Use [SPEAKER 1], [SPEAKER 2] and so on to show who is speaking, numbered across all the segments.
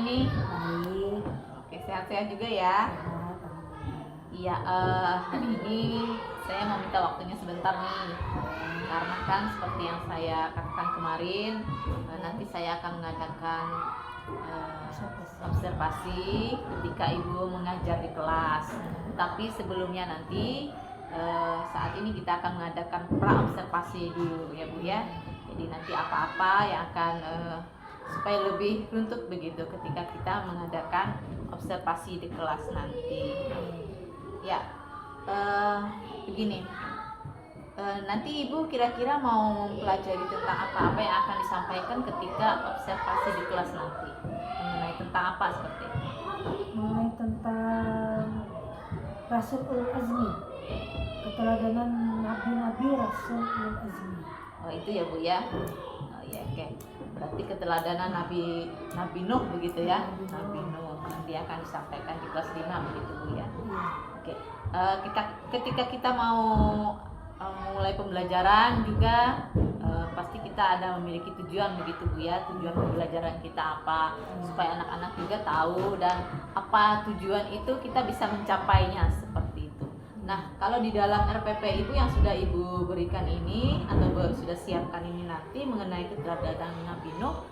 [SPEAKER 1] ini?
[SPEAKER 2] Baik.
[SPEAKER 1] Oke, sehat-sehat juga ya.
[SPEAKER 2] Sehat, alhamdulillah.
[SPEAKER 1] Iya, hari ini saya mau minta waktunya sebentar nih. Karena kan seperti yang saya katakan kemarin, nanti saya akan mengadakan observasi ketika ibu mengajar di kelas. Tapi sebelumnya nanti saat ini kita akan mengadakan pra observasi dulu ya Bu ya. Jadi nanti apa-apa yang akan supaya lebih runtut begitu ketika kita mengadakan observasi di kelas nanti. Ya, begini. Nanti Ibu kira-kira mau mempelajari tentang apa-apa yang akan disampaikan ketika observasi di kelas nanti, mengenai tentang apa seperti itu?
[SPEAKER 2] Mengenai tentang Rasulul Azmi, keteladanan nabi-nabi Rasulul Azmi.
[SPEAKER 1] Oh itu ya Bu ya. Oh ya oke. Berarti keteladanan Nabi Nuh begitu ya. Nabi Nuh nanti akan disampaikan di kelas 5 begitu Bu ya. Oke. Ketika kita mau mulai pembelajaran juga pasti kita ada memiliki tujuan begitu Bu ya. Tujuan pembelajaran kita apa, supaya anak-anak juga tahu dan apa tujuan itu kita bisa mencapainya seperti itu. Nah, kalau di dalam RPP Ibu yang sudah Ibu berikan ini atau sudah siapkan ini nanti mengenai keteladanan Nabi Nuh,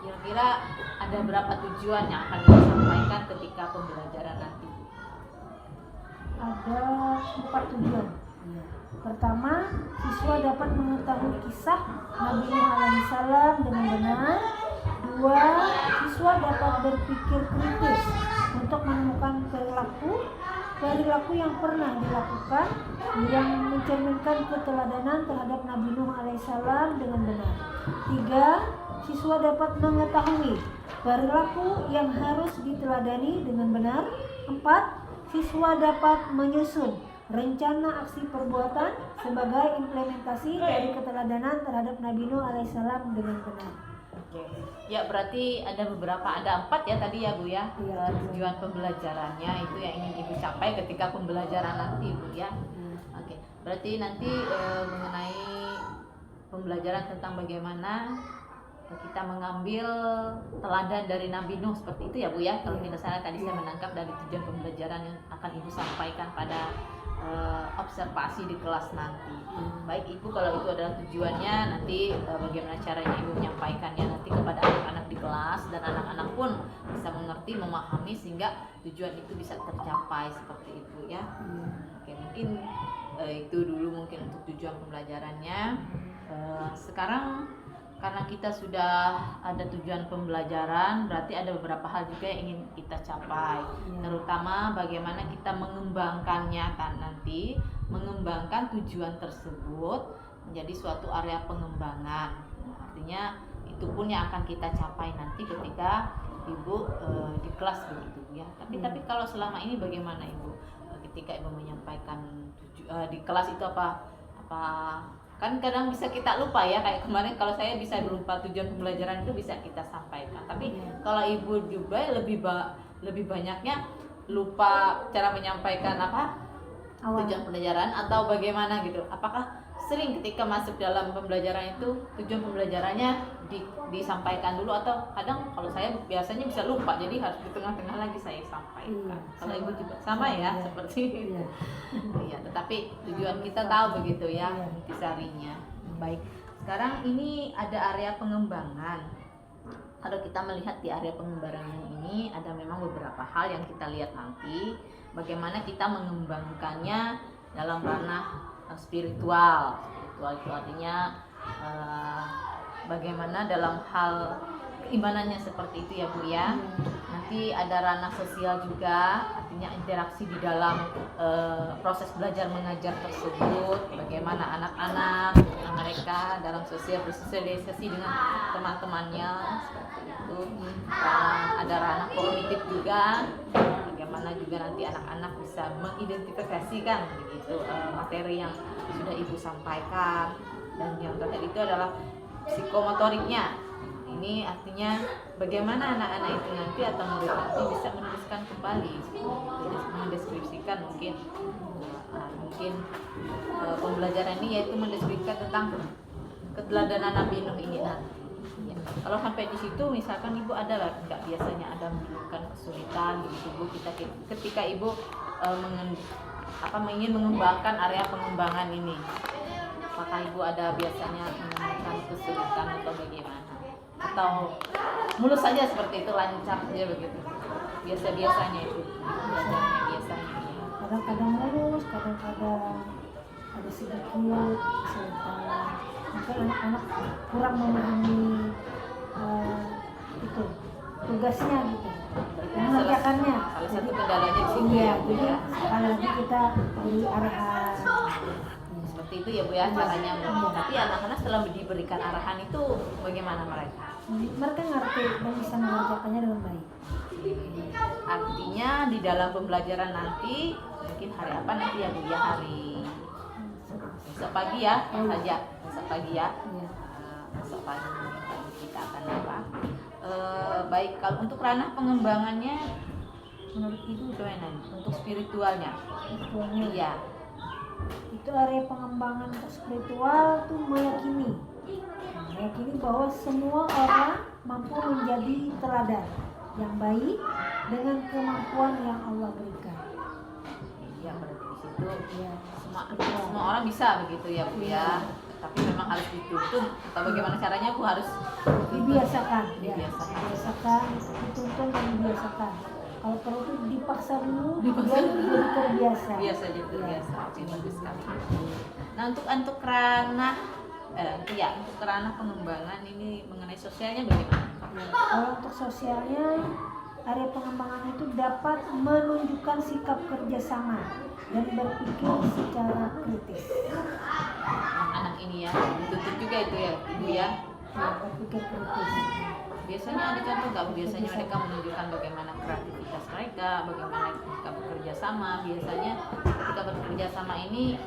[SPEAKER 1] kira-kira ada berapa tujuan yang akan disampaikan ketika pembelajaran nanti?
[SPEAKER 2] Ada 4 tujuan. Pertama, siswa dapat mengetahui kisah Nabi Nuh alaihissalam dengan benar. 2, siswa dapat berpikir kritis untuk menemukan perilaku yang pernah dilakukan yang mencerminkan keteladanan terhadap Nabi Nuh alaihissalam dengan benar. 3, siswa dapat mengetahui perilaku yang harus diteladani dengan benar. 4, siswa dapat menyusun rencana aksi perbuatan sebagai implementasi dari keteladanan terhadap Nabi Nuh alaihissalam dengan benar.
[SPEAKER 1] Oke. Ya berarti ada 4 ya tadi ya Bu ya.
[SPEAKER 2] Iya,
[SPEAKER 1] tujuan pembelajarannya itu yang ingin Ibu capai ketika pembelajaran nanti Bu ya. Oke. Berarti nanti mengenai pembelajaran tentang bagaimana kita mengambil teladan dari Nabi Nuh seperti itu ya Bu ya. Kalau tidak salah tadi saya menangkap dari tujuan pembelajaran yang akan Ibu sampaikan pada observasi di kelas nanti. Baik Ibu, kalau itu adalah tujuannya, nanti bagaimana caranya Ibu menyampaikannya nanti kepada anak-anak di kelas, dan anak-anak pun bisa mengerti, memahami sehingga tujuan itu bisa tercapai seperti itu ya. Oke, mungkin itu dulu mungkin untuk tujuan pembelajarannya. Sekarang karena kita sudah ada tujuan pembelajaran, berarti ada beberapa hal juga yang ingin kita capai, terutama bagaimana kita mengembangkannya kan nanti, mengembangkan tujuan tersebut menjadi suatu area pengembangan. Artinya itu pun yang akan kita capai nanti ketika Ibu di kelas begitu ya. Tapi kalau selama ini bagaimana Ibu ketika Ibu menyampaikan di kelas itu apa kan kadang bisa kita lupa ya, kayak kemarin kalau saya bisa lupa tujuan pembelajaran itu bisa kita sampaikan, tapi kalau Ibu juga lebih banyaknya lupa cara menyampaikan tujuan pembelajaran atau bagaimana gitu. Apakah sering ketika masuk dalam pembelajaran itu tujuan pembelajarannya disampaikan dulu, atau kadang kalau saya biasanya bisa lupa jadi harus di tengah-tengah lagi saya sampaikan. Kalau Ibu juga sama ya seperti itu. Iya, tetapi tujuan kita tahu begitu ya intisarinya. Baik, sekarang ini ada area pengembangan. Kalau kita melihat di area pengembangan ini ada memang beberapa hal yang kita lihat nanti, bagaimana kita mengembangkannya dalam ranah spiritual itu artinya bagaimana dalam hal keimanannya seperti itu ya Bu ya. Nanti ada ranah sosial juga, artinya interaksi di dalam proses belajar mengajar tersebut, bagaimana anak-anak mereka dalam bersosialisasi dengan teman-temannya seperti itu. Ada ranah kognitif juga, bagaimana juga nanti anak-anak bisa mengidentifikasikan begitu materi yang sudah Ibu sampaikan. Dan yang terakhir itu adalah psikomotoriknya. Ini artinya bagaimana anak-anak itu nanti atau murid nanti bisa menuliskan kembali, mendeskripsikan mungkin pembelajaran ini yaitu mendeskripsikan tentang keteladanan Nabi Nuh ini nanti. Iya. Kalau sampai di situ misalkan ibu ada lah nggak biasanya ada menimbulkan kesulitan begitu bu, kita ketika ibu ingin mengembangkan area pengembangan ini, apakah ibu ada biasanya menemukan kesulitan atau bagaimana? Atau mulus saja seperti itu, lancar saja begitu? Biasanya itu belajarnya biasanya.
[SPEAKER 2] Kadang-kadang mulus, kadang-kadang ada sedikit kesulitan. Mungkin anak-anak kurang memahami itu tugasnya gitu, mengerjakannya.
[SPEAKER 1] Salah satu kendalanya di sini
[SPEAKER 2] Iya,
[SPEAKER 1] ya bu
[SPEAKER 2] jadi
[SPEAKER 1] ya.
[SPEAKER 2] sekali lagi kita beri arahan.
[SPEAKER 1] Seperti itu ya bu ya caranya. Tapi anak-anak setelah diberikan arahan itu bagaimana mereka?
[SPEAKER 2] Mereka ngerti dan bisa mengerjakannya dengan baik.
[SPEAKER 1] Artinya di dalam pembelajaran nanti mungkin hari apa nanti ya bu ya, hari besok pagi ya saja, besok pagi ya.
[SPEAKER 2] Iya.
[SPEAKER 1] Besok pagi kita akan apa? Baik, kalau untuk ranah pengembangannya menurut ibu gimana untuk spiritualnya?
[SPEAKER 2] Spiritualnya.
[SPEAKER 1] Iya.
[SPEAKER 2] Itu area pengembangan untuk spiritual tuh meyakini bahwa semua orang mampu menjadi teladan yang baik dengan kemampuan yang Allah berikan.
[SPEAKER 1] Iya, berarti di situ
[SPEAKER 2] Ya,
[SPEAKER 1] semua orang bisa begitu ya bu ya. Tapi memang harus dituntun atau bagaimana caranya bu, harus
[SPEAKER 2] dibiasakan, ya.
[SPEAKER 1] Dibiasakan.
[SPEAKER 2] Dibiasakan, dituntun dan dibiasakan. Kalau perlu tuh dipaksa dulu,
[SPEAKER 1] Dipaksa.
[SPEAKER 2] biar jadi terbiasa.
[SPEAKER 1] biasa jadi
[SPEAKER 2] Ya.
[SPEAKER 1] biasa. Oke, bagus sekali. Nah untuk ranah untuk ranah pengembangan ini mengenai sosialnya bagaimana?
[SPEAKER 2] Ya, kalau untuk sosialnya, area pengembangan itu dapat menunjukkan sikap kerjasama dan berpikir secara kritis.
[SPEAKER 1] Anak ini ya dituntut juga itu ya ibu ya.
[SPEAKER 2] Ya, berpikir kritis.
[SPEAKER 1] Biasanya ada contoh nggak bu? Biasanya mereka menunjukkan bagaimana kreativitas mereka, bagaimana mereka bekerja sama. Biasanya ketika bekerja sama ini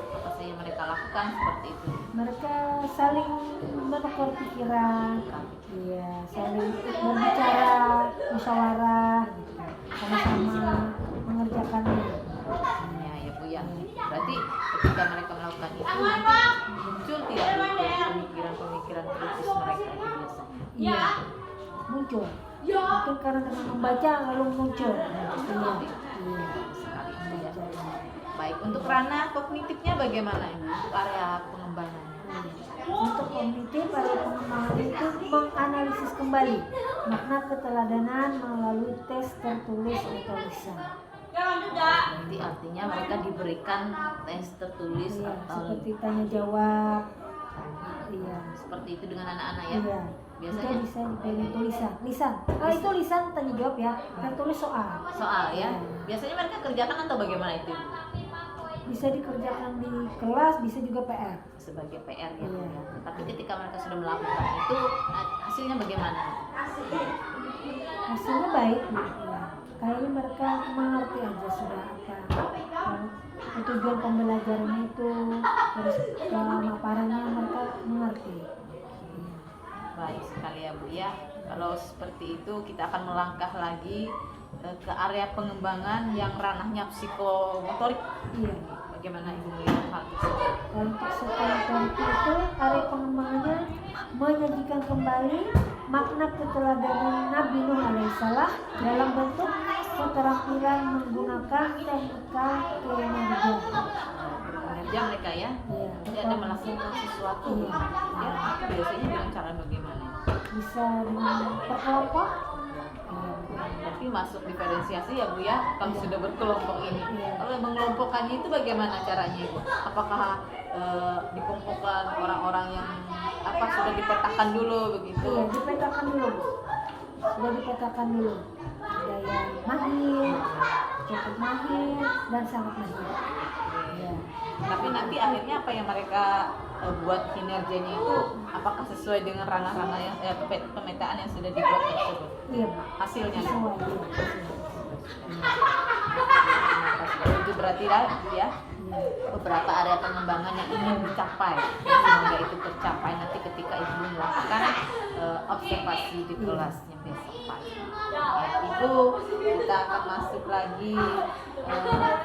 [SPEAKER 1] apa sih yang mereka lakukan seperti itu?
[SPEAKER 2] Mereka saling menukar pikiran, ya, saling berbicara, musyawarah, gitu. Sama-sama mengerjakannya.
[SPEAKER 1] Ya bu ya. Berarti ketika mereka melakukan itu nanti muncul tidak bu pemikiran-pemikiran kritis mereka itu biasanya?
[SPEAKER 2] Iya, muncul. Mungkin karena dengan membaca lalu muncul. Iya,
[SPEAKER 1] Sekali itu ya. Baik, untuk ranah kognitifnya bagaimana ini? Untuk area pengembangannya?
[SPEAKER 2] Untuk kognitif, area pengembangan itu menganalisis kembali makna keteladanan melalui tes tertulis atau lisan.
[SPEAKER 1] Nanti artinya mereka diberikan tes tertulis
[SPEAKER 2] Iya,
[SPEAKER 1] atau
[SPEAKER 2] seperti tanya jawab. Iya.
[SPEAKER 1] seperti itu dengan anak-anak ya.
[SPEAKER 2] Iya.
[SPEAKER 1] Biasanya
[SPEAKER 2] Itu bisa diberi tulisan. Oh, itu lisan tanya jawab ya. Tertulis soal.
[SPEAKER 1] soal ya. Biasanya mereka kerjakan atau bagaimana itu?
[SPEAKER 2] Bisa dikerjakan di kelas, bisa juga PR.
[SPEAKER 1] Sebagai PR ya.
[SPEAKER 2] Iya.
[SPEAKER 1] Ya. Tapi ketika mereka sudah melakukan itu hasilnya bagaimana?
[SPEAKER 2] Hasilnya baik, Bu. Ya. Kayaknya mereka mengerti aja sudah tujuan pembelajarannya itu, terus pemaparannya mereka mengerti.
[SPEAKER 1] Baik sekali ya Bu ya. Kalau seperti itu kita akan melangkah lagi ke area pengembangan yang ranahnya psikomotorik.
[SPEAKER 2] Iya.
[SPEAKER 1] Bagaimana Ibu melihat hal tersebut?
[SPEAKER 2] Kalau untuk psikomotorik itu area pengembangannya menyajikan kembali makna keteladanan Nabi Nuh alaihissalam dalam bentuk keterampilan menggunakan teknikal kinerja.
[SPEAKER 1] Bekerja mereka ya.
[SPEAKER 2] Iya.
[SPEAKER 1] Jadi ada melakukan sesuatu.
[SPEAKER 2] Iya.
[SPEAKER 1] Ya, biasanya dengan cara bagaimana?
[SPEAKER 2] Bisa dengan berkelompok.
[SPEAKER 1] Tapi masuk diferensiasi ya Bu ya, kalau
[SPEAKER 2] Iya.
[SPEAKER 1] sudah berkelompok ini.
[SPEAKER 2] Iya.
[SPEAKER 1] Kalau mengelompokkannya itu bagaimana caranya Ibu? Apakah dikelompokkan orang-orang yang sudah dipetakan dulu begitu?
[SPEAKER 2] Iya, dipetakan dulu, Bu. Sudah dipetakan dulu. Ada yang mahir, cukup mahir, dan sangat mahir. Iya.
[SPEAKER 1] Tapi nanti akhirnya apa yang mereka buat kinerjanya itu apakah sesuai dengan ranah-ranah yang pemetaan yang sudah dibuat tersebut?
[SPEAKER 2] Iya, Bu.
[SPEAKER 1] Hasilnya.
[SPEAKER 2] Sesuai, iya.
[SPEAKER 1] Itu berarti ya
[SPEAKER 2] Iya.
[SPEAKER 1] beberapa area pengembangan yang ingin dicapai. Semoga itu tercapai nanti ketika Ibu melakukan observasi di kelasnya besok pagi. Ya, itu Ibu, kita akan masuk lagi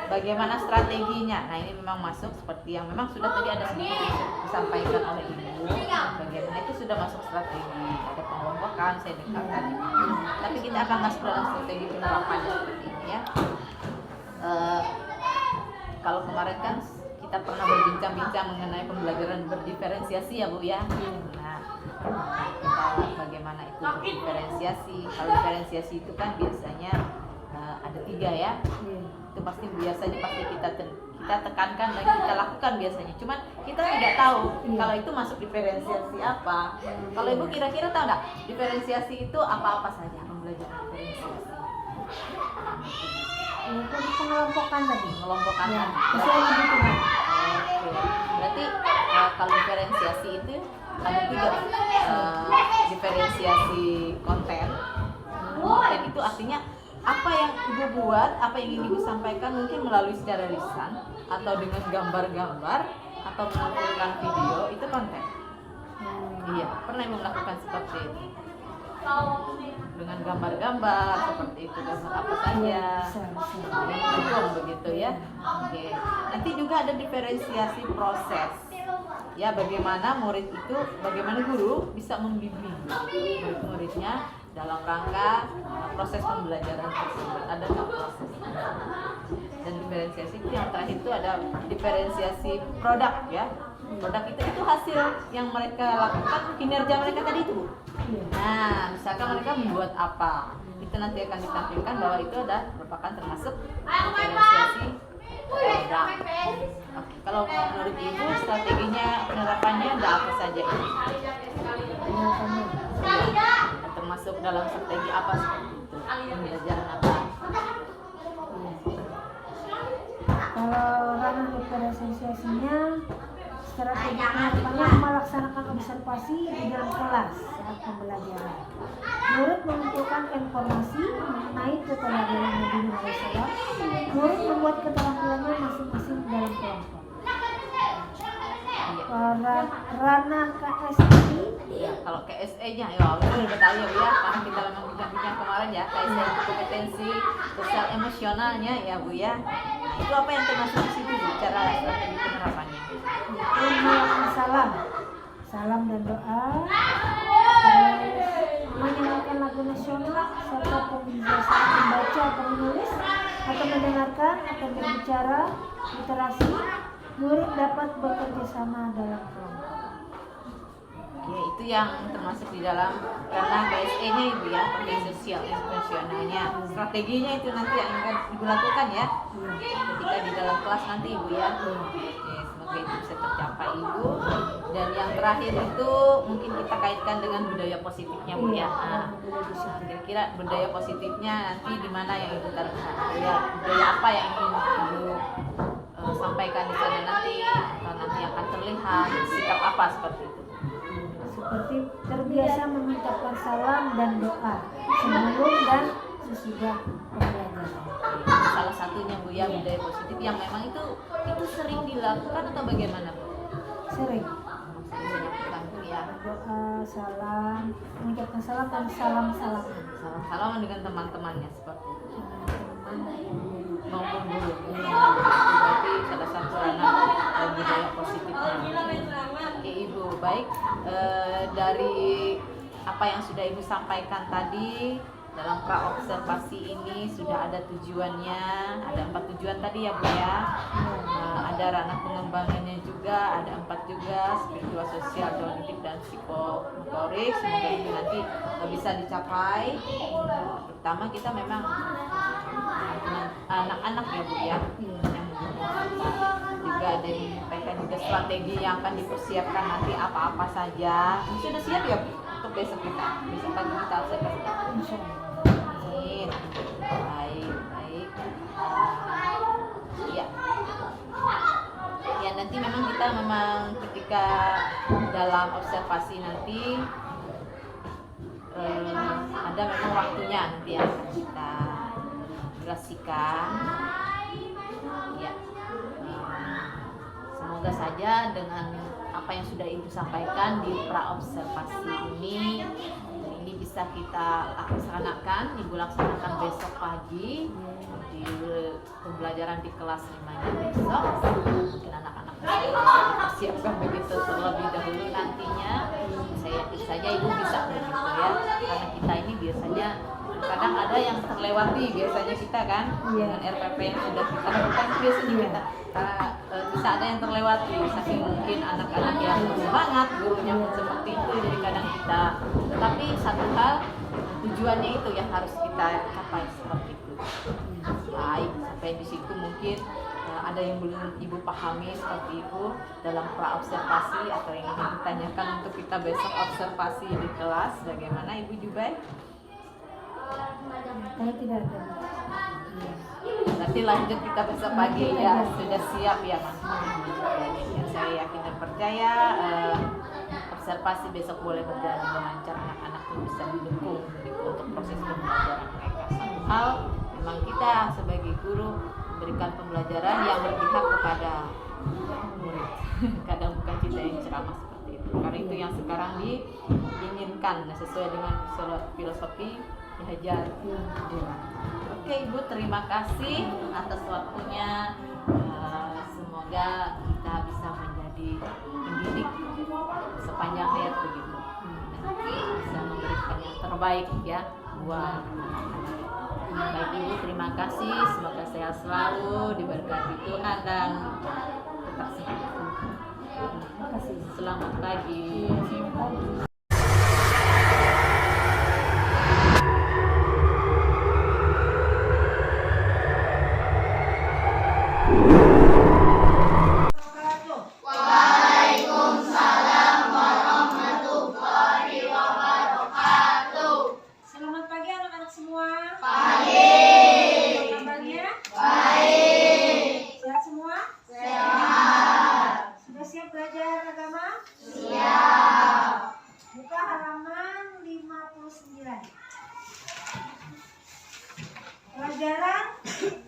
[SPEAKER 1] bagaimana strateginya. Nah, ini memang masuk seperti yang memang sudah tadi ada sedikit disampaikan oleh Ibu. Bagaimana itu sudah masuk strategi, ada pengelompokan, saya dengarkan. Tapi kita akan masuk dalam strategi penerapannya seperti ini ya. Kalau kemarin kan kita pernah berbincang-bincang mengenai pembelajaran berdiferensiasi ya Bu ya. Nah, kita bagaimana itu berdiferensiasi. Kalau diferensiasi itu kan biasanya ada 3 ya. Itu pasti biasanya kita tekankan dan kita lakukan biasanya. Cuman kita tidak tahu kalau itu masuk diferensiasi apa. Kalau Ibu kira-kira tahu nggak diferensiasi itu apa-apa saja pembelajaran diferensiasi?
[SPEAKER 2] Itu pengelompokan tadi.
[SPEAKER 1] Mengelompokkan
[SPEAKER 2] Ya,
[SPEAKER 1] tadi.
[SPEAKER 2] sesuai kebutuhan.
[SPEAKER 1] Oke. Berarti kalau diferensiasi itu ada 3 diferensiasi konten. Konten itu artinya apa yang Ibu buat, apa yang ingin Ibu sampaikan mungkin melalui secara lisan atau dengan gambar-gambar atau menampilkan video itu konten. Iya, pernah Ibu melakukan seperti itu? Dengan gambar-gambar seperti itu, gambar apa saja, mendukung begitu ya. Oke. Nanti juga ada diferensiasi proses. Ya, bagaimana bagaimana guru bisa membimbing murid-muridnya dalam rangka proses pembelajaran tersebut. Ada 6 proses. Dan diferensiasi itu yang terakhir itu ada diferensiasi produk ya. Produk itu hasil yang mereka lakukan, kinerja mereka tadi itu. Nah, misalkan mereka membuat apa, itu nanti akan ditampilkan bahwa itu merupakan termasuk diferensiasi produk. Oke, kalau menurut Ibu strateginya penerapannya ada apa saja ini? Termasuk dalam strategi apa seperti itu? Pembelajaran apa?
[SPEAKER 2] Kalau ranah diferensiasinya, strategi penerapannya melaksanakan observasi di dalam kelas saat pembelajaran. Murid mengumpulkan informasi mengenai keteladanan Nabi Muhammad SAW. Murid membuat keterampilannya masing-masing dalam kelompok. Ranah KSI.
[SPEAKER 1] Ya, kalau KSE-nya ya udah tahu ya Bu ya, karena kita memang bincang-bincang kemarin ya, KSE itu kompetensi sosial emosionalnya ya Bu ya. Itu apa yang termasuk di situ Bu, cara strategi penerapannya?
[SPEAKER 2] Salam dan doa, menyanyikan lagu nasional serta pembiasaan membaca atau menulis atau mendengarkan atau berbicara, literasi. Murid dapat bekerja sama dalam kelompok.
[SPEAKER 1] Ya, itu yang termasuk di dalam ranah KSE-nya Ibu ya, kompetensi sosial emosionalnya. Strateginya itu nanti yang akan Ibu lakukan ya, ketika di dalam kelas nanti Ibu ya. Oke, semoga itu bisa tercapai Ibu. Dan yang terakhir itu mungkin kita kaitkan dengan budaya positifnya Bu ya. Nah, kira-kira budaya positifnya nanti di mana yang Ibu taruh? Budaya apa yang ingin Ibu sampaikan di sana nanti, atau nanti akan terlihat sikap apa seperti itu?
[SPEAKER 2] Seperti terbiasa mengucapkan salam dan doa sebelum dan sesudah pembelajaran.
[SPEAKER 1] Salah satunya Bu ya, budaya positif yang memang itu sering dilakukan atau bagaimana Bu?
[SPEAKER 2] Sering.
[SPEAKER 1] Sering dilakukan Bu ya.
[SPEAKER 2] Doa, salam, mengucapkan salam dan salam-salaman.
[SPEAKER 1] Salam-salaman dengan teman-temannya seperti itu.
[SPEAKER 2] Teman
[SPEAKER 1] Maupun guru. Berarti salah satu ranah budaya positifnya. Oke Ibu, baik. Dari apa yang sudah Ibu sampaikan tadi dalam pra-observasi ini sudah ada tujuannya, ada 4 tujuan tadi ya Bu ya. Ada ranah pengembangannya juga, ada 4 juga, spiritual, sosial, kognitif dan psikomotorik. Semoga ini nanti bisa dicapai. Pertama kita memang anak-anak ya Bu ya, yang juga ada yang menyampaikan juga strategi yang akan dipersiapkan nanti apa-apa saja. Sudah siap ya Bu untuk besok kita, besok pagi kita observasi. Amin. Baik. Ya. Ya nanti memang ketika dalam observasi nanti ada memang waktunya nanti yang akan kita durasikan. Ya. Semoga saja dengan apa yang sudah Ibu sampaikan di pra-observasi ini bisa kita laksanakan, Ibu laksanakan besok. lagi di pembelajaran di kelas 5-nya besok. Mungkin anak-anak saya bisa dipersiapkan begitu terlebih dahulu nantinya. Saya yakin saja ibu bisa begitu ya, karena kita ini biasanya kadang ada yang terlewati biasanya kita kan dengan RPP yang sudah kita lakukan biasanya kita bisa ada yang terlewati saking mungkin anak-anak yang semangat gurunya pun seperti itu, jadi kadang kita, tetapi satu hal tujuannya itu yang harus kita capai seperti itu. Baik, sampai di situ mungkin ada yang belum ibu pahami seperti itu dalam praobservasi atau yang ingin ditanyakan untuk kita besok observasi di kelas, bagaimana Ibu Jubai?
[SPEAKER 2] Saya tidak ada.
[SPEAKER 1] Berarti lanjut kita besok pagi ya, sudah siap ya Mas. Ya, saya yakin dan percaya observasi besok boleh berjalan dengan lancar, anak-anak pun bisa didukung untuk proses pembelajaran mereka. Satu hal, memang kita sebagai guru memberikan pembelajaran yang berpihak kepada murid. Kadang bukan kita yang ceramah seperti itu. Karena itu yang sekarang diinginkan sesuai dengan filosofi dihajar. Oke Ibu, terima kasih atas waktunya. Semoga kita bisa menjadi pendidik sepanjang hayat begitu, dan bisa memberikan yang terbaik ya buat baik Ibu. Terima kasih, semoga sehat selalu, diberkati Tuhan dan tetap sehat. Terima kasih. Selamat pagi.
[SPEAKER 2] Selamat pagi anak-anak semua. Pagi. Apa kabarnya? Baik. Sehat semua? Sehat. Sudah siap belajar agama? Siap. Buka halaman 59. Pelajaran 7.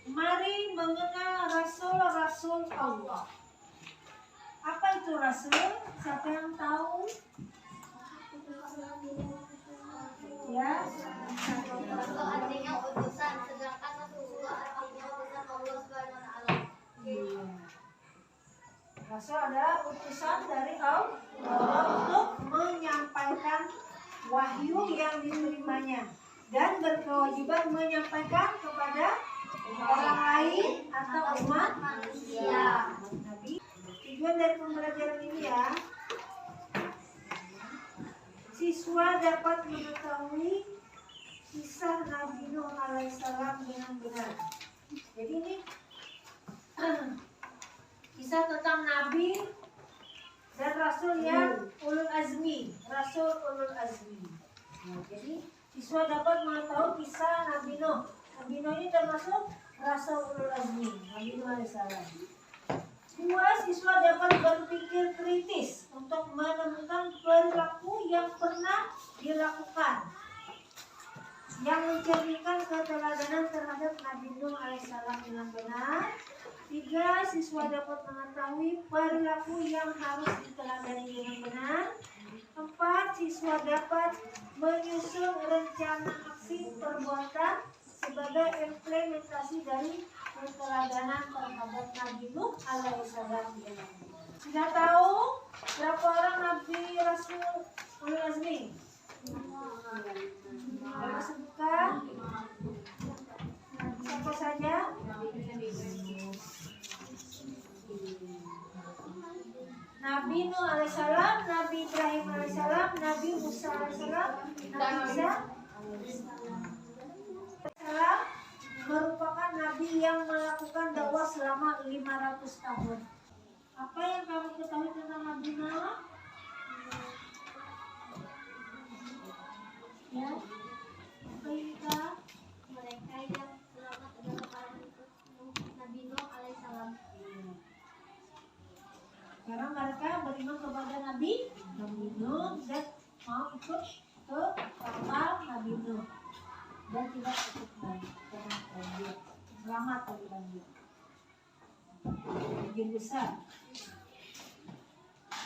[SPEAKER 2] Mari mengenal Rasul-Rasul Allah. Apa itu Rasul? Siapa yang tahu? Ya,
[SPEAKER 3] Artinya utusan, sedangkan Rasulullah artinya utusan Allah Subhanahu wa taala.
[SPEAKER 2] iya. Rasul adalah utusan dari Allah untuk menyampaikan wahyu yang diterimanya dan berkewajiban menyampaikan kepada orang lain atau umat manusia. Nabi. Tujuan dari pembelajaran ini ya, siswa dapat mengetahui kisah Nabi Nuh alaihissalam dengan benar. Jadi ini kisah tentang Nabi dan Rasul yang ulul azmi, Rasul ulul azmi. Nah, jadi siswa dapat mengetahui kisah Nabi Nuh. Nabi Nuh ini termasuk Rasul ulul azmi, Nabi Nuh alaihissalam. 2. Siswa dapat berpikir kritis untuk menemukan perilaku yang pernah dilakukan yang mencerminkan keteladanan terhadap Nabi Nuh alaihissalam dengan benar. 3. Siswa dapat mengetahui perilaku yang harus diteladani dengan benar. 4. Siswa dapat menyusun rencana aksi perbuatan sebagai implementasi dari keteladanan terhadap Nabi Nuh alaihissalam. Sudah tahu berapa orang Nabi Rasul ulul azmi? Kita sebutkan siapa saja? Nabi Nuh alaihissalam, Nabi Ibrahim alaihissalam, Nabi Musa alaihissalam, Nabi Isa alaihissalam merupakan nabi yang melakukan dakwah selama 500 tahun. Apa yang kamu ketahui tentang Nabi Nuh? Ya, apa kita?
[SPEAKER 3] Mereka yang selamat adalah para pengikut Nabi Nuh alaihissalam.
[SPEAKER 2] Karena mereka beriman kepada Nabi Nuh dan mau ikut ke kapal Nabi Nuh dan tidak ikut banjir, selamat dari banjir besar.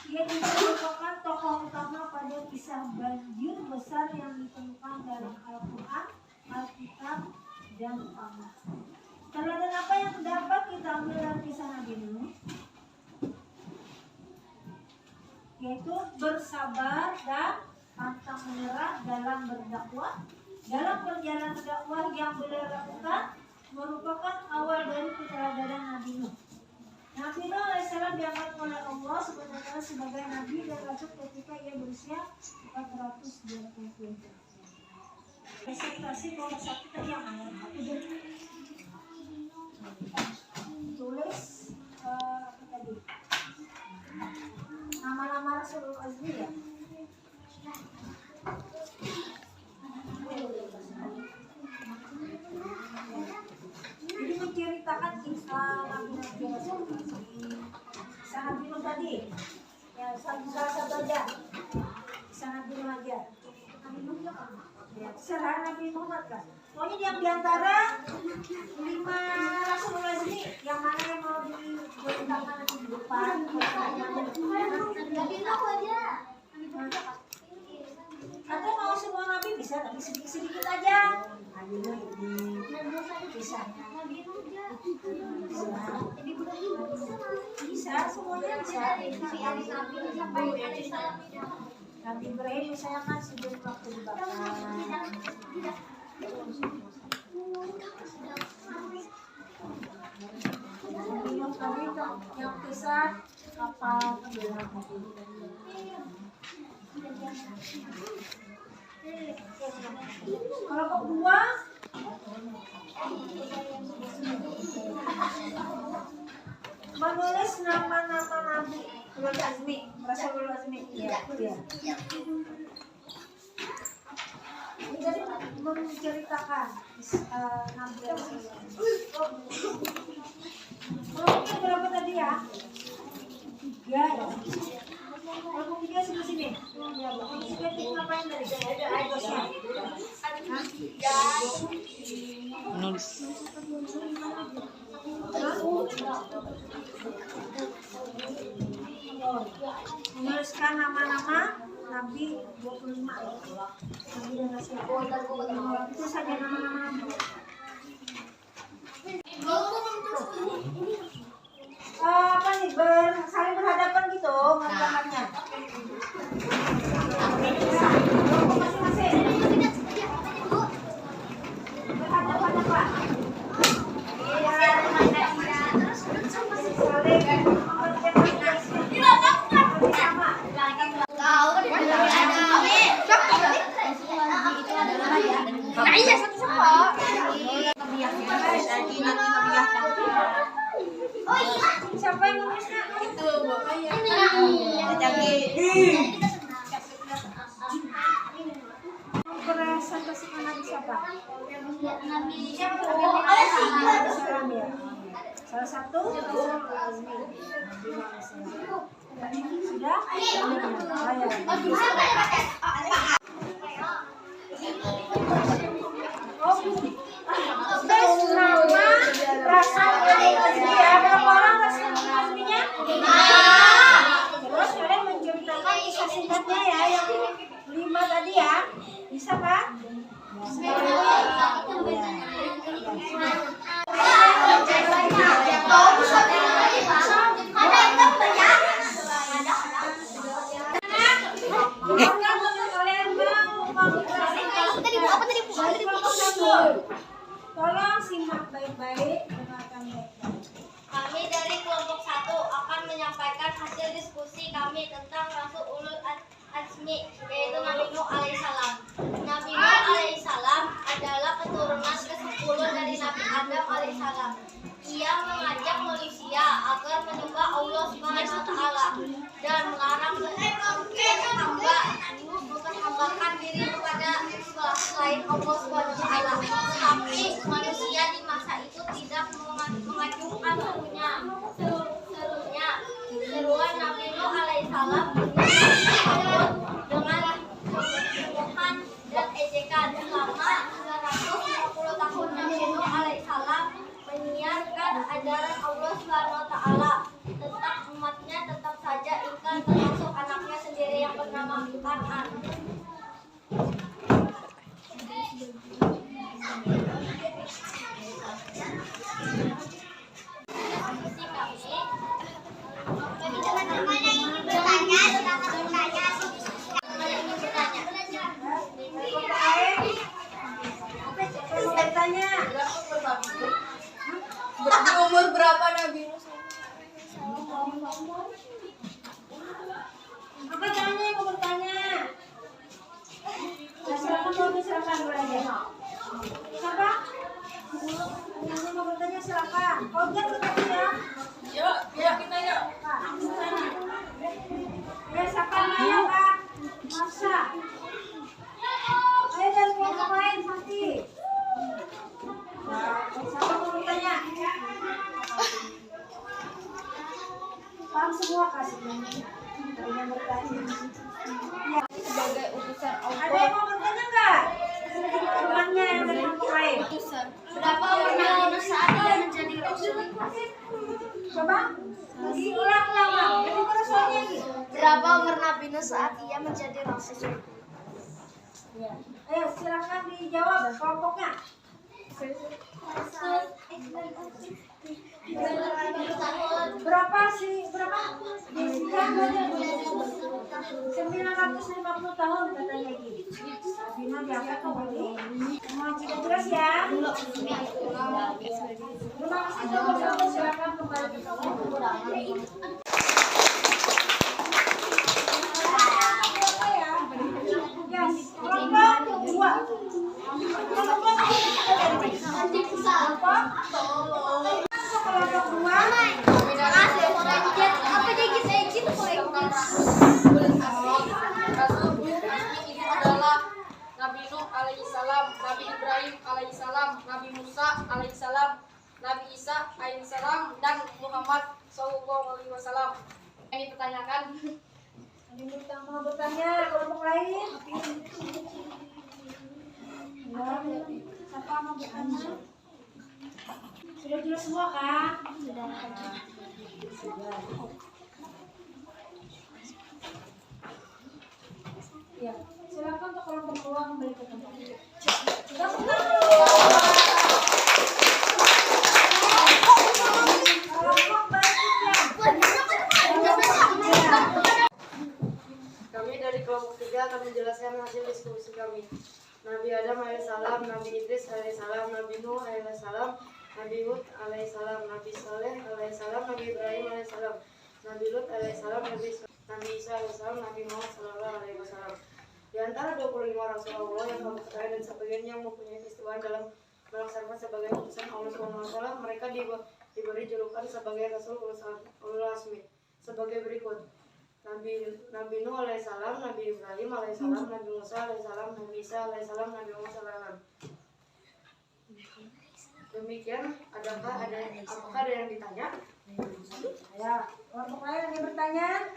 [SPEAKER 2] Ia juga merupakan tokoh utama pada kisah banjir besar yang ditemukan dalam Al-Quran, Alkitab yang utama. Teladan apa yang terdapat kita ambil dari kisah Nabi Nuh, yaitu bersabar dan pantang menyerah dalam berdakwah. Dalam perjalanan dakwah yang beliau lakukan merupakan awal dari keteladanan Nabi Nuh. Nabi Nuh alaihissalam diangkat oleh Allah sebenarnya sebagai nabi dan rasul ketika ia berusia 420 tahun. Presentasi kalau satu tadi yang ayat tulis apa tadi? Nama-nama Rasul Azmi ya. Jadi menceritakan kisah Nabi Rasul, kisah Nabi Nuh tadi, ya salah satu aja, kisah Nabi Nuh aja. Ya, kisah Nabi Muhammad kan. Pokoknya yang diantara 5 Rasul Azmi, yang mana yang mau diceritakan nanti di depan. Atau mau semua Nabi bisa, tapi sedikit-sedikit aja. Nabi Nuh ini kisahnya. Bisa, semuanya bisa. Nabi Ibrahim misalnya kan sebelum waktu dibakar. Nabi Nuh tadi yang kisah kapal tenggelam. Kalau kedua menulis nama-nama Nabi Ulul Azmi, Rasul Azmi. Ya. Jadi menceritakan Nabi Azmi. Kelompoknya berapa tadi ya? 3 ya. Kelompok 3 sebelah sini. Ya, kelompok 3 itu ngapain tadi?
[SPEAKER 1] Menulis.
[SPEAKER 2] Menuliskan nama-nama Nabi 25 Nabi dan Rasul. Itu saja nama-nama Nabi. Apa nih, saling berhadapan gitu gambarnya. Masing-masing berhadapan-hadapan. Siapa yang nulisnya? Itu presentasikan Nabi siapa? Salah satu Rasul Azmi. Sudah? Tes nama Rasul Azmi. Berapa orang Rasul Azminya? Terus kalian menceritakan kisah singkatnya ya, yang 5 tadi ya. Bisa kan? Tolong simak baik-baik, dengarkan baik-baik.
[SPEAKER 3] Kami dari kelompok 1 akan menyampaikan hasil diskusi kami tentang Rasul Ulul Azmi, yaitu Nabi Nuh alaihissalam. Nabi Nuh alaihissalam adalah keturunan ke-10 dari Nabi Adam alaihissalam. Ia mengajak manusia agar menyembah Allah Subhanahu wa taala dan melarang memperhambakan diri kepada selain Allah Subhanahu wa taala. Tapi manusia di masa itu tidak mengacungkan seruan Nabi Nuh alaihissalam dengan kebutuhan dan ejekan. Selama 950 tahun Nabi Nuh alaihissalam menyiarkan ajaran Allah Subhanahu wa taala tentang umatnya, tetap saja ingkar termasuk anaknya sendiri yang bernama Kanan.
[SPEAKER 2] bertanya.
[SPEAKER 3] Umur berapa Nabi Nuh?
[SPEAKER 2] Apa tanya mau bertanya? Nah, silakan belajar. Siapa? Yang mau bertanya silakan. Kau jangan bertanya ya.
[SPEAKER 3] Ya, kita ya.
[SPEAKER 2] Ya, siapa nanya Pak? Masa? Ayo dari kelompok lain pasti. Siapa mau bertanya? Paham semua kasih. Yang bertanya. Ya.
[SPEAKER 3] Sebagai utusan
[SPEAKER 2] Ada yang mau bertanya nggak? Temannya yang dari kelompok lain.
[SPEAKER 3] Berapa umur Nabi Nuh saat dia menjadi rasul?
[SPEAKER 2] Coba diulang Bang. Jadi terus soalnya lagi.
[SPEAKER 3] Berapa umur Nabi Nuh saat ia menjadi rasul?
[SPEAKER 2] Ya. Ayo silakan dijawab kelompoknya. Berapa sih? Berapa? 950 tahun katanya gini. Bina diangkat kok tadi. Mau tidak jelas ya? Terima kasih teman-teman. Silakan kembali ke kelompok. Yes, kelompok dua. Kelompok dua.
[SPEAKER 3] Apa jadi itu
[SPEAKER 4] adalah Nabi Nuh alaihissalam, Nabi Ibrahim alaihissalam, Nabi Musa alaihissalam, Nabi Isa alaihissalam, dan Muhammad sallallahu alaihi wasallam. Yang dipertanyakan,
[SPEAKER 2] Mau bertanya kelompok lain? Siapa mau bertanya? Sudah jelas semua kan? Sudah. Ya, silakan untuk kelompok dua kembali ke tempat. Sudah senang. Kelompok berikutnya.
[SPEAKER 4] kami dari kelompok 3 akan menjelaskan hasil diskusi kami. Nabi Adam alaihissalam, Nabi Idris alaihissalam, Nabi Nuh alaihissalam, Nabi Hud alaihissalam, Nabi Saleh alaihissalam, Nabi Ibrahim alaihissalam, Nabi Lut alaihissalam, Nabi Isa alaihissalam, Nabi Muhammad sallallahu alaihi wasallam. Di antara 25 Rasulullah yang kami ketahui dan sebagian yang mempunyai keistimewaan dalam melaksanakan sebagai utusan Allah SWT, mereka diberi julukan sebagai Rasul Ulul Azmi sebagai berikut. Nabi Nuh alaihissalam, Nabi Ibrahim alaihissalam, Nabi Musa alaihissalam, Nabi Isa alaihissalam, Nabi Muhammad sallallahu. Demikian, apakah ada yang ditanya?
[SPEAKER 2] Ya, kelompok lain yang bertanya?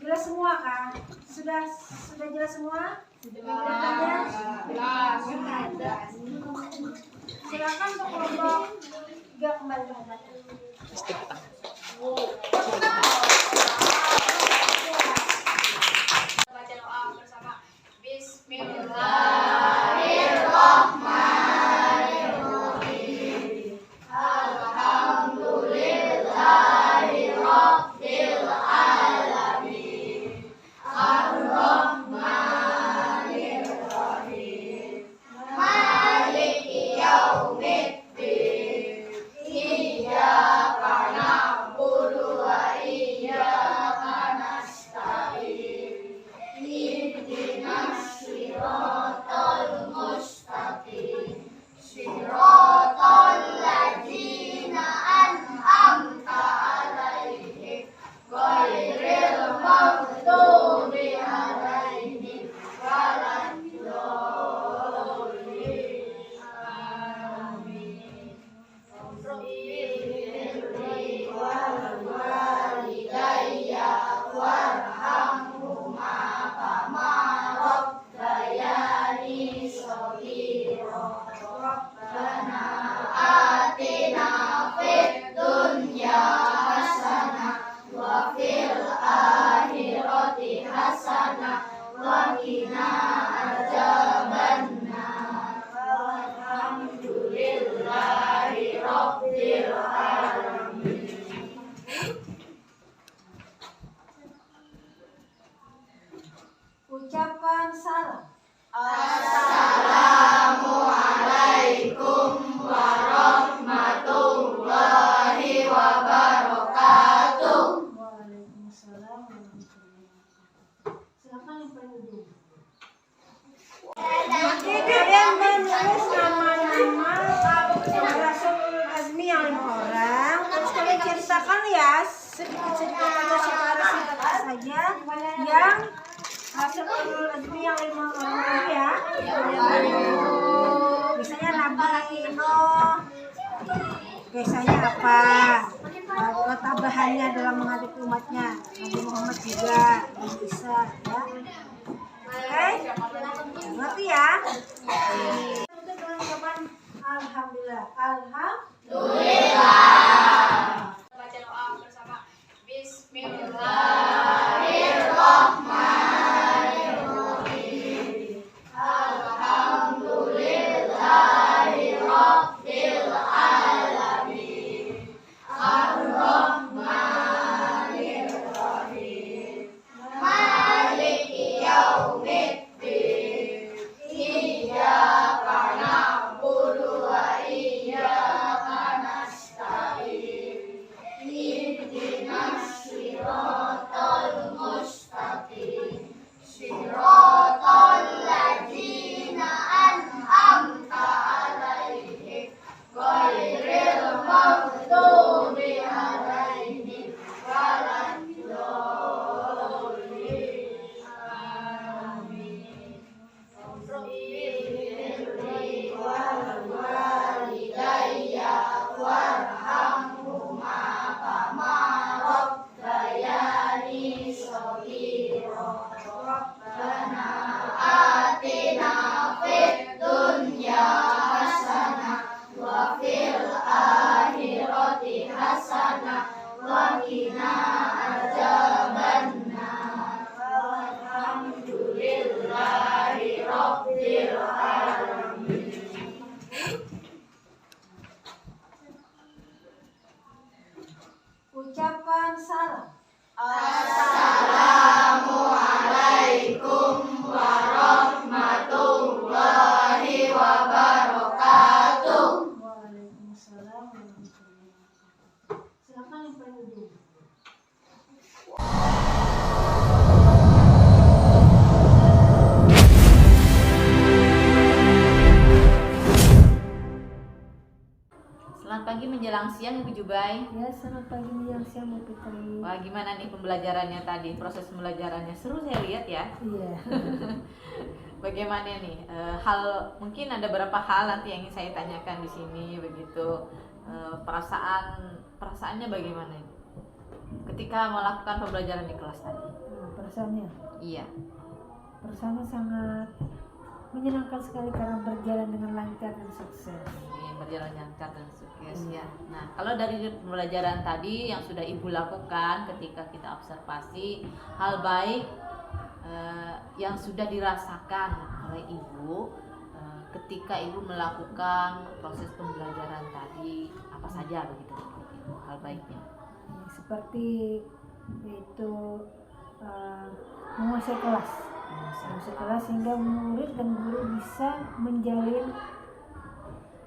[SPEAKER 2] Jelas semua kan? Sudah jelas semua? Jelas. Silakan untuk kelompok 3 kembali ke tempat.
[SPEAKER 4] Baca doa bersama. Bismillah.
[SPEAKER 3] Iya, karena
[SPEAKER 2] Ucapkan salam. Waalaikumsalam warahmatullahi wabarakatuh. Silakan yang paling ujung.
[SPEAKER 5] Nanti kalian menulis nama-nama Rasul Azmi yang 5 orang. Terus kalian ceritakan ya sedikit-sedikit atau secara singkat saja yang Rasul Azmi yang 5 orang itu ya. Misalnya Nabi Nuh, kisahnya apa? Ketabahannya dalam menghadapi umatnya. Nabi Muhammad juga, Nabi Isa ya. Oke, ngerti ya?
[SPEAKER 2] Untuk kelengkapan alhamdulillah.
[SPEAKER 3] Baca doa bersama. Bismillah.
[SPEAKER 2] Ucapkan salam. Waalaikumsalam warahmatullahi wabarakatuh. Silakan yang paling ujung.
[SPEAKER 1] Selamat pagi menjelang siang Ibu Jubai.
[SPEAKER 2] Ya, selamat pagi menjelang siang Bu Fitri.
[SPEAKER 1] Wah, gimana nih pembelajarannya tadi? Proses pembelajarannya seru saya lihat ya.
[SPEAKER 2] Iya.
[SPEAKER 1] Bagaimana nih? Mungkin ada beberapa hal nanti yang ingin saya tanyakan di sini begitu. Perasaannya bagaimana Ibu? Ketika melakukan pembelajaran di kelas tadi.
[SPEAKER 2] Nah, perasaannya,
[SPEAKER 1] Iya.
[SPEAKER 2] perasaannya sangat menyenangkan sekali karena berjalan dengan lancar dan sukses.
[SPEAKER 1] Ini berjalan lancar dan sukses ya. Nah, kalau dari pembelajaran tadi yang sudah Ibu lakukan ketika kita observasi hal baik yang sudah dirasakan oleh Ibu ketika Ibu melakukan proses pembelajaran tadi, apa saja begitu Ibu, hal baiknya?
[SPEAKER 2] Ya, seperti itu menguasai kelas. Menguasai kelas sehingga murid dan guru bisa menjalin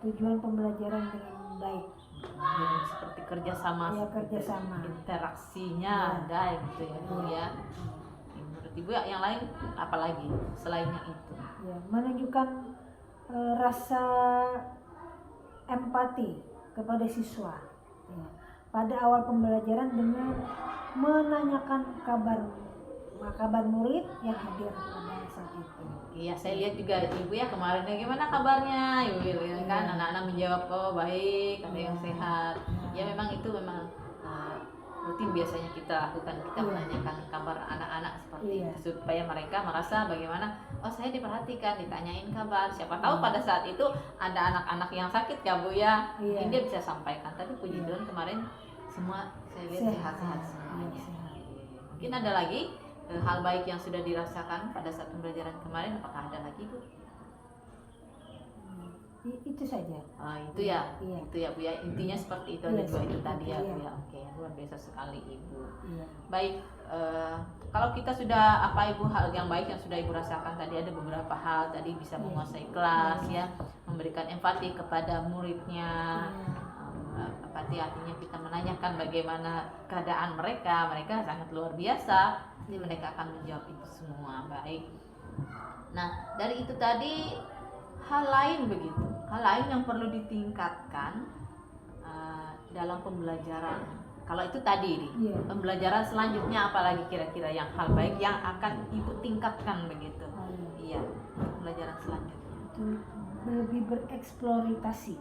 [SPEAKER 2] tujuan pembelajaran dengan baik.
[SPEAKER 1] Jadi seperti kerjasama,
[SPEAKER 2] Ya, kerjasama.
[SPEAKER 1] interaksinya
[SPEAKER 2] Ya.
[SPEAKER 1] ada gitu ya Bu ya. Menurut Ibu yang lain apalagi selainnya itu?
[SPEAKER 2] Ya, menunjukkan rasa empati kepada siswa. Ya, pada awal pembelajaran dengan menanyakan kabar murid yang hadir pada saat itu.
[SPEAKER 1] Iya, saya lihat juga Ibu ya kemarin gimana kabarnya, Ibu bilang kan anak-anak menjawab oh baik, ada yang sehat. Ya memang itu memang rutin biasanya kita lakukan, kita menanyakan kabar anak-anak seperti itu supaya mereka merasa bagaimana oh saya diperhatikan, ditanyain kabar. Siapa tahu pada saat itu ada anak-anak yang sakit ya Bu ya, mungkin dia bisa sampaikan. Tapi puji Tuhan kemarin semua saya lihat sehat-sehat semuanya. Mungkin ada lagi hal baik yang sudah dirasakan pada saat pembelajaran kemarin, apakah ada lagi Bu?
[SPEAKER 2] Itu saja.
[SPEAKER 1] Itu ya,
[SPEAKER 2] Iya.
[SPEAKER 1] itu ya Bu ya, intinya seperti itu, ada
[SPEAKER 2] Iya,
[SPEAKER 1] dua itu
[SPEAKER 2] seperti
[SPEAKER 1] tadi
[SPEAKER 2] itu,
[SPEAKER 1] ya Bu
[SPEAKER 2] iya.
[SPEAKER 1] ya. Oke, luar biasa sekali Ibu.
[SPEAKER 2] Iya.
[SPEAKER 1] Baik, kalau kita sudah apa Ibu hal yang baik yang sudah Ibu rasakan tadi, ada beberapa hal tadi, bisa menguasai kelas ya, memberikan empati kepada muridnya. Empati artinya kita menanyakan bagaimana keadaan mereka sangat luar biasa, jadi mereka akan menjawab itu semua baik. Nah dari itu tadi hal lain begitu, hal lain yang perlu ditingkatkan dalam pembelajaran. Kalau itu tadi nih, pembelajaran selanjutnya apalagi kira-kira yang hal baik yang akan Ibu tingkatkan begitu? Iya, pembelajaran selanjutnya.
[SPEAKER 2] Itu lebih bereksplorasi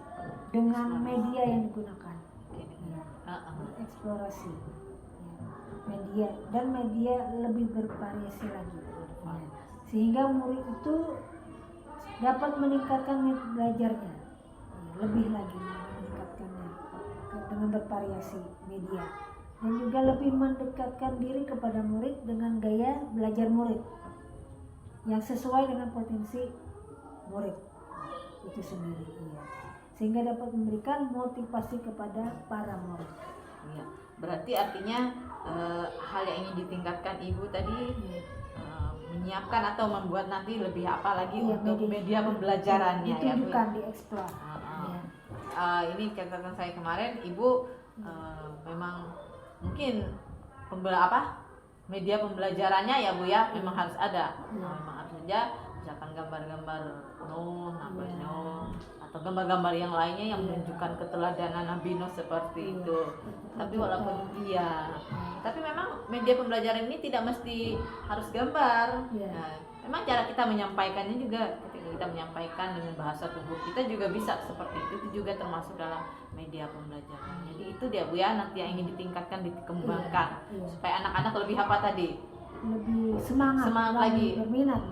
[SPEAKER 2] dengan media yang digunakan. Bereksplorasi. Media dan media lebih bervariasi lagi. Sehingga murid itu dapat meningkatkan minat belajarnya. Lebih lagi meningkatkannya dengan bervariasi media, dan juga lebih mendekatkan diri kepada murid dengan gaya belajar murid yang sesuai dengan potensi murid itu sendiri, sehingga dapat memberikan motivasi kepada para murid.
[SPEAKER 1] Iya, berarti artinya hal yang ingin ditingkatkan Ibu tadi menyiapkan atau membuat nanti lebih apa lagi untuk media pembelajarannya ya Bu.
[SPEAKER 2] Ditujukan, dieksplor.
[SPEAKER 1] Ini catatan saya kemarin, Ibu memang mungkin media pembelajarannya ya Bu ya, memang harus ada. Memang harus ada, misalkan gambar-gambar Nuh, Nabi Nuh, atau gambar-gambar yang lainnya yang menunjukkan keteladanan Nabi Nuh seperti itu. Tapi walaupun tapi memang media pembelajaran ini tidak mesti harus gambar. Nah, memang cara kita menyampaikannya juga, ketika kita menyampaikan dengan bahasa tubuh kita juga bisa seperti itu juga termasuk dalam media pembelajaran. Jadi itu dia Bu ya, nanti yang ingin ditingkatkan, dikembangkan supaya anak-anak lebih apa tadi?
[SPEAKER 2] Lebih semangat
[SPEAKER 1] lagi,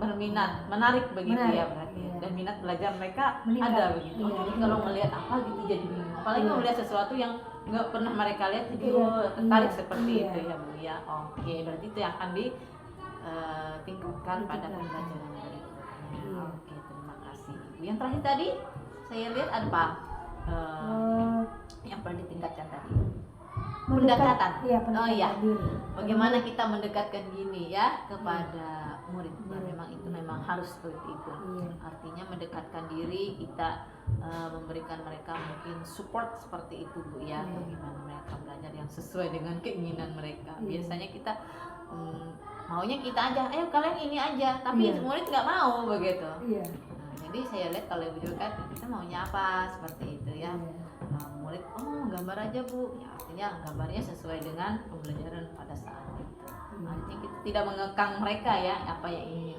[SPEAKER 2] berminat,
[SPEAKER 1] menarik begitu ya berarti. Dan minat belajar mereka ada begitu. Jadi kalau melihat apa gitu jadi bingung. Apalagi melihat sesuatu yang nggak pernah mereka lihat, jadi tertarik seperti itu ya Bu ya. Oke, berarti itu yang akan ditingkatkan pada pembelajaran berikutnya. Oke, terima kasih Ibu. Yang terakhir tadi saya lihat ada apa? Yang perlu ditingkatkan tadi. Pendekatan. Bagaimana kita mendekatkan gini ya kepada murid. Memang harus seperti itu. Artinya mendekatkan diri, kita memberikan mereka mungkin support seperti itu Bu ya. Bagaimana mereka belajar yang sesuai dengan keinginan mereka. Biasanya kita maunya kita aja, ayo kalian ini aja, tapi murid nggak mau begitu. Jadi saya lihat kalau Ibu juga kan kita maunya apa seperti itu ya. Murid gambar aja Bu, ya artinya gambarnya sesuai dengan pembelajaran pada saat itu. Artinya kita tidak mengekang mereka ya apa yang ingin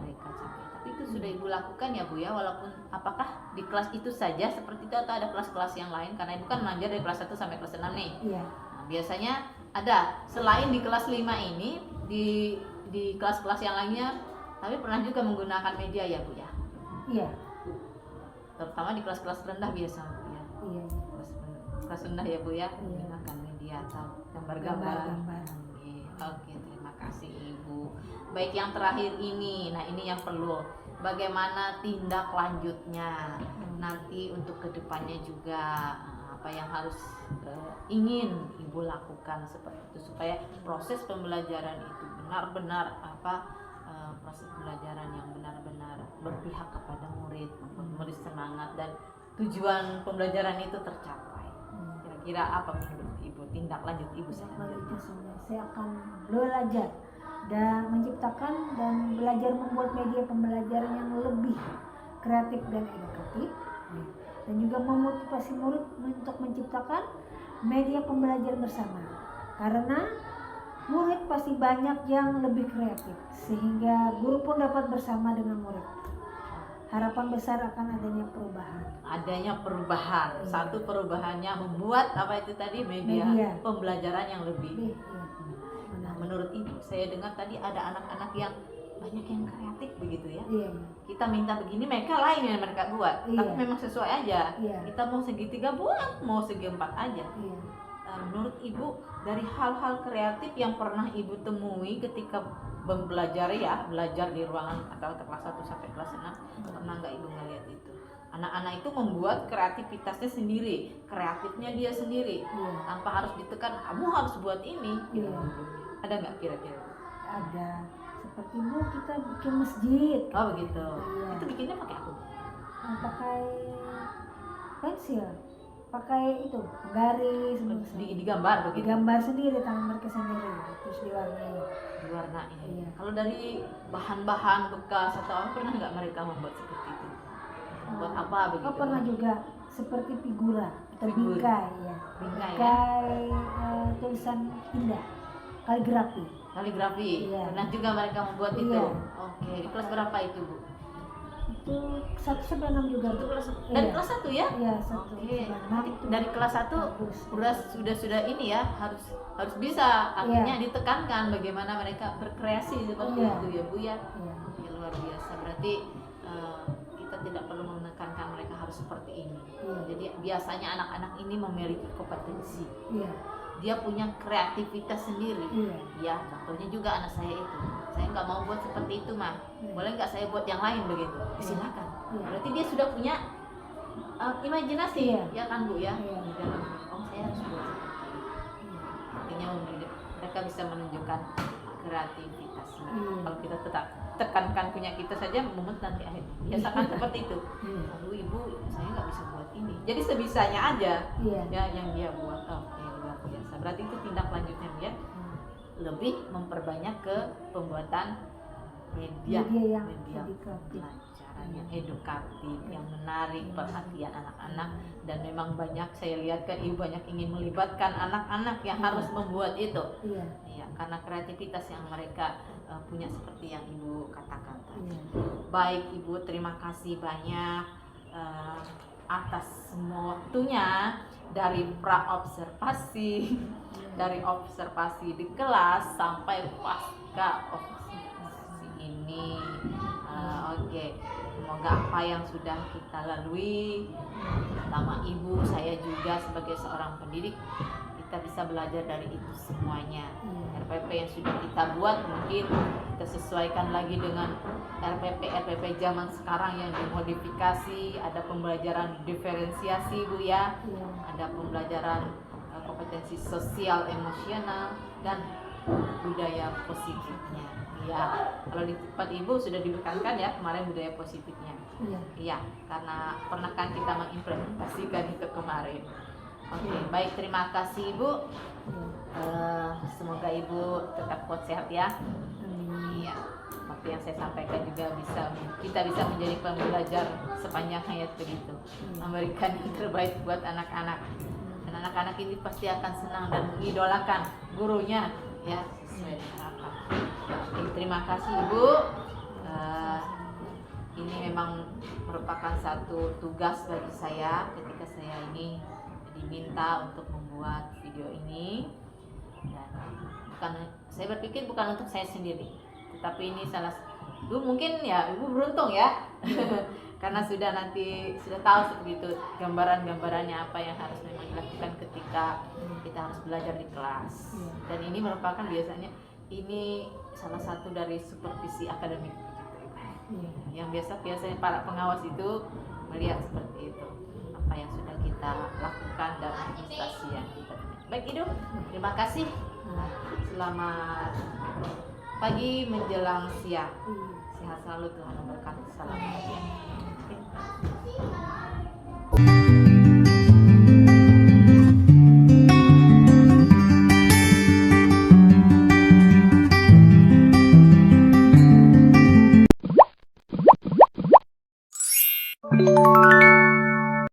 [SPEAKER 1] mereka capai. Tapi itu sudah Ibu lakukan ya Bu ya, walaupun apakah di kelas itu saja seperti itu atau ada kelas-kelas yang lain, karena Ibu kan mengajar dari kelas 1 sampai kelas 6 nih. Nah, biasanya ada selain di kelas 5 ini di kelas-kelas yang lainnya, tapi pernah juga menggunakan media ya Bu ya. Terutama di kelas-kelas rendah biasa Bu ya. Kelas rendah ya Bu ya, menggunakan media atau gambar-gambar. Oke, terima kasih Ibu. Baik, yang terakhir ini, nah ini yang perlu, bagaimana tindak lanjutnya nanti untuk kedepannya juga, apa yang harus ingin Ibu lakukan seperti itu supaya proses pembelajaran itu benar-benar proses pembelajaran yang benar-benar berpihak kepada murid, membuat murid semangat dan tujuan pembelajaran itu tercapai. Kira-kira apa menurut Ibu tindak lanjut Ibu selanjutnya?
[SPEAKER 2] Saya akan belajar dan menciptakan dan belajar membuat media pembelajaran yang lebih kreatif dan edukatif, dan juga memotivasi murid untuk menciptakan media pembelajaran bersama, karena murid pasti banyak yang lebih kreatif sehingga guru pun dapat bersama dengan murid. Harapan besar akan adanya perubahan. Satu perubahannya membuat apa itu tadi media pembelajaran yang lebih. Nah, menurut Ibu, saya dengar tadi ada anak-anak yang banyak yang kreatif begitu ya. Kita minta begini, mereka lain yang mereka buat. Tapi memang sesuai aja. Kita mau segitiga buat, mau segi 4 aja. Menurut Ibu, dari hal-hal kreatif yang pernah Ibu temui ketika belajar di ruangan atau kelas 1 sampai kelas 6, pernah nggak Ibu ngeliat itu? Anak-anak itu membuat kreativitasnya sendiri, kreatifnya dia sendiri, tanpa harus ditekan, kamu harus buat ini. Ada nggak kira-kira? ada. Seperti Bu, kita bikin masjid.
[SPEAKER 1] Oh begitu.
[SPEAKER 2] Iya.
[SPEAKER 1] Itu bikinnya pakai apa?
[SPEAKER 2] Pakai pensil, pakai itu garis,
[SPEAKER 1] Digambar begitu.
[SPEAKER 2] digambar sendiri tangan mereka sendiri, terus diwarnai.
[SPEAKER 1] Diwarnai.
[SPEAKER 2] Iya.
[SPEAKER 1] Kalau dari bahan-bahan bekas atau apa pernah nggak mereka membuat seperti itu? Buat apa begitu?
[SPEAKER 2] Oh pernah juga seperti figura atau
[SPEAKER 1] Figur.
[SPEAKER 2] bingkai ya.
[SPEAKER 1] Bingkai, ya?
[SPEAKER 2] Bingkai, tulisan indah, kaligrafi.
[SPEAKER 1] Kaligrafi.
[SPEAKER 2] Iya.
[SPEAKER 1] Pernah juga mereka membuat itu.
[SPEAKER 2] Iya.
[SPEAKER 1] Oke. Di kelas berapa itu Bu?
[SPEAKER 2] Itu 1 sampai 6 juga.
[SPEAKER 1] Itu kelas
[SPEAKER 2] Iya.
[SPEAKER 1] dari kelas 1 ya?
[SPEAKER 2] Iya, 1
[SPEAKER 1] Oke.
[SPEAKER 2] sampai 6
[SPEAKER 1] Nanti
[SPEAKER 2] itu.
[SPEAKER 1] dari kelas 1
[SPEAKER 2] Bagus.
[SPEAKER 1] sudah ini ya, harus bisa. Artinya ditekankan bagaimana mereka berkreasi seperti
[SPEAKER 2] Iya.
[SPEAKER 1] itu ya Bu ya.
[SPEAKER 2] Iya.
[SPEAKER 1] Ya, luar biasa. Berarti kita tidak perlu menekankan mereka harus seperti ini.
[SPEAKER 2] Iya.
[SPEAKER 1] Jadi biasanya anak-anak ini memiliki kompetensi.
[SPEAKER 2] Iya.
[SPEAKER 1] Dia punya kreativitas sendiri.
[SPEAKER 2] Iya.
[SPEAKER 1] Ya, contohnya juga anak saya itu. Saya nggak mau buat seperti itu, Mah.
[SPEAKER 2] Iya.
[SPEAKER 1] Boleh nggak saya buat yang lain begitu? Silakan.
[SPEAKER 2] Iya.
[SPEAKER 1] Berarti dia sudah punya imajinasi,
[SPEAKER 2] Iya.
[SPEAKER 1] ya kan Bu ya?
[SPEAKER 2] Iya.
[SPEAKER 1] Di dalam, oh saya harus buat seperti ini. Artinya mereka bisa menunjukkan kreativitasnya.
[SPEAKER 2] Iya.
[SPEAKER 1] Kalau kita tetap tekankan punya kita saja, momen nanti akhir biasakan seperti itu.
[SPEAKER 2] Iya.
[SPEAKER 1] Aduh Ibu, saya nggak bisa buat ini. Jadi sebisanya aja
[SPEAKER 2] Iya.
[SPEAKER 1] ya yang dia buat. Oke, luar biasa. Berarti itu tindak lanjutnya ya, lebih memperbanyak ke pembuatan media
[SPEAKER 2] Media yang
[SPEAKER 1] media
[SPEAKER 2] edukatif.
[SPEAKER 1] pembelajaran yang edukatif, yang menarik perhatian anak-anak. Dan memang banyak saya lihat kan ibu banyak ingin melibatkan anak-anak yang harus membuat itu.
[SPEAKER 2] Iya.
[SPEAKER 1] Ya, karena kreativitas yang mereka punya seperti yang ibu katakan tadi.
[SPEAKER 2] Iya.
[SPEAKER 1] Baik Ibu, terima kasih banyak atas semua waktunya, dari pra-observasi, dari observasi di kelas sampai pasca observasi ini. Oke, semoga apa yang sudah kita lalui, terutama Ibu, saya juga sebagai seorang pendidik, kita bisa belajar dari itu semuanya. RPP yang sudah kita buat mungkin kita sesuaikan lagi dengan RPP zaman sekarang yang dimodifikasi. Ada pembelajaran diferensiasi Bu ya,
[SPEAKER 2] Iya.
[SPEAKER 1] ada pembelajaran kompetensi sosial emosional dan budaya positifnya. Ya, kalau di tempat Ibu sudah ditekankan ya kemarin budaya positifnya.
[SPEAKER 2] Iya.
[SPEAKER 1] Iya, karena pernah kan kita mengimplementasikan itu kemarin. Oke, baik, terima kasih Ibu. Semoga Ibu tetap kuat sehat ya. Iya, seperti yang saya sampaikan juga kita bisa menjadi pembelajar sepanjang hayat begitu, memberikan yang terbaik buat anak-anak. Dan anak-anak ini pasti akan senang dan mengidolakan gurunya ya, sesuai dengan harapan. Oke, terima kasih Ibu. Ini memang merupakan satu tugas bagi saya ketika saya ini diminta untuk membuat video ini. Dan saya berpikir bukan untuk saya sendiri, tetapi ini mungkin ya Ibu beruntung ya karena sudah tahu seperti itu gambarannya apa yang harus memang dilakukan ketika kita harus belajar di kelas. Dan ini merupakan biasanya ini salah satu dari supervisi akademik yang biasanya para pengawas itu melihat seperti itu, apa yang sudah kita lakukan dan administrasi yang kita. Baik Ibu, terima kasih. Selamat pagi menjelang siang. Sehat selalu, Tuhan memberkati. Salam.